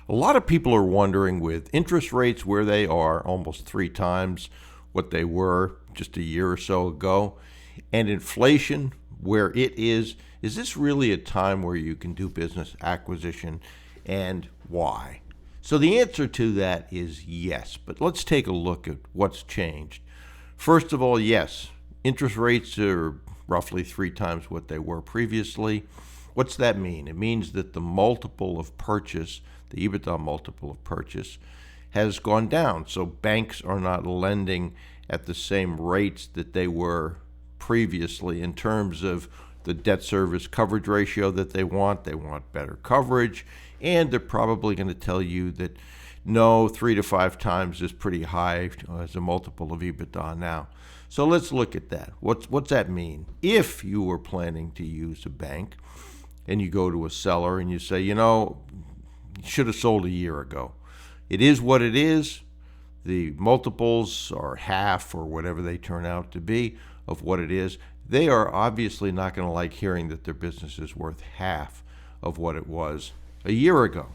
A lot of people are wondering, with interest rates where they are, almost three times what they were just a year or so ago, and inflation where it is this really a time where you can do business acquisition, and why? So the answer to that is yes, but let's take a look at what's changed. First of all, yes, interest rates are roughly three times what they were previously. What's that mean? It means that the multiple of purchase, the EBITDA multiple of purchase, has gone down. So banks are not lending at the same rates that they were previously in terms of the debt service coverage ratio that they want. They want better coverage, and they're probably going to tell you that no, 3 to 5 times is pretty high as a multiple of EBITDA now. So let's look at that. What's that mean? If you were planning to use a bank and you go to a seller and you say, you should have sold a year ago. It is what it is. The multiples are half or whatever they turn out to be of what it is. They are obviously not going to like hearing that their business is worth half of what it was a year ago.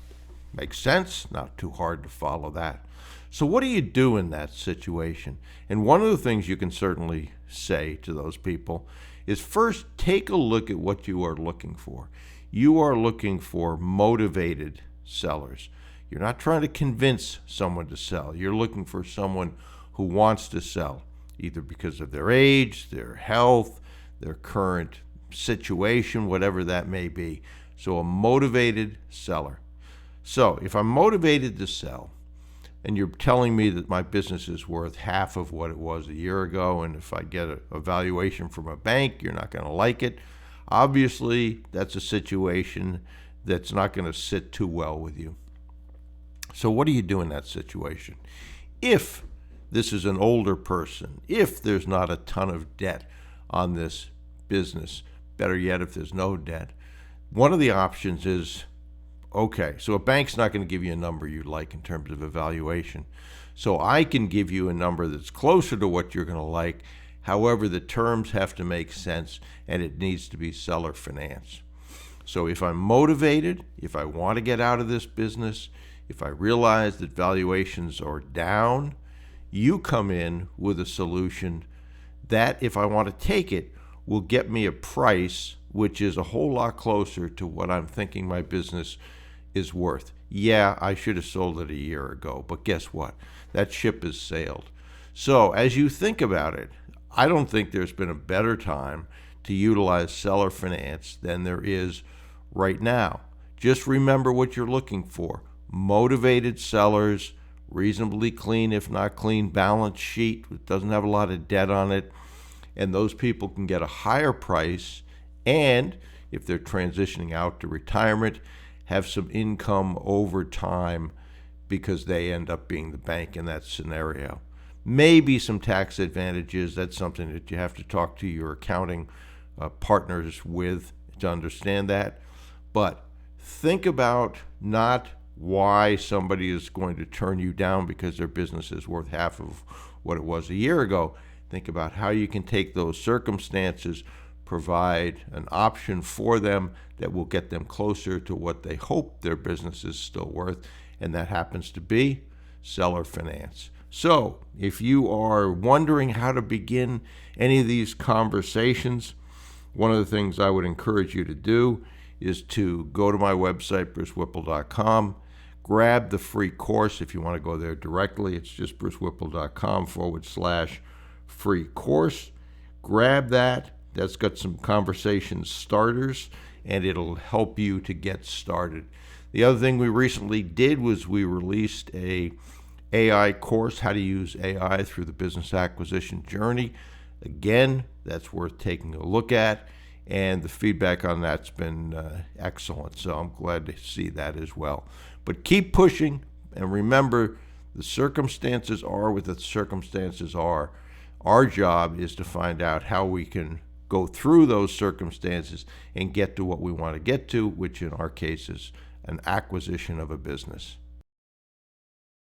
Makes sense? Not too hard to follow that. So what do you do in that situation? And one of the things you can certainly say to those people is, first, take a look at what you are looking for. You are looking for motivated sellers. You're not trying to convince someone to sell. You're looking for someone who wants to sell, either because of their age, their health, their current situation, whatever that may be. So a motivated seller. So if I'm motivated to sell, and you're telling me that my business is worth half of what it was a year ago, and if I get a valuation from a bank, you're not going to like it, obviously that's a situation that's not going to sit too well with you. So what do you do in that situation? If this is an older person, if there's not a ton of debt on this business, better yet, if there's no debt, one of the options is, okay, so a bank's not going to give you a number you like in terms of evaluation. So I can give you a number that's closer to what you're going to like. However, the terms have to make sense, and it needs to be seller finance. So if I'm motivated, if I want to get out of this business, if I realize that valuations are down, you come in with a solution that, if I want to take it, will get me a price which is a whole lot closer to what I'm thinking my business is worth. Yeah, I should have sold it a year ago, but guess what? That ship has sailed. So as you think about it, I don't think there's been a better time to utilize seller finance than there is right now. Just remember what you're looking for. Motivated sellers, reasonably clean, if not clean, balance sheet. It doesn't have a lot of debt on it. And those people can get a higher price, and if they're transitioning out to retirement, have some income over time because they end up being the bank in that scenario. Maybe some tax advantages. That's something that you have to talk to your accounting partners with to understand that. But think about not why somebody is going to turn you down because their business is worth half of what it was a year ago. Think about how you can take those circumstances, provide an option for them that will get them closer to what they hope their business is still worth, and that happens to be seller finance. So if you are wondering how to begin any of these conversations, one of the things I would encourage you to do is to go to my website, brucewhipple.com, grab the free course. If you want to go there directly, it's just brucewhipple.com/free course. Grab that. That's got some conversation starters, and it'll help you to get started. The other thing we recently did was we released a AI course, how to use AI through the business acquisition journey. Again, that's worth taking a look at, and the feedback on that's been excellent. So I'm glad to see that as well. But keep pushing, and remember, the circumstances are what the circumstances are. Our job is to find out how we can go through those circumstances and get to what we want to get to, which in our case is an acquisition of a business.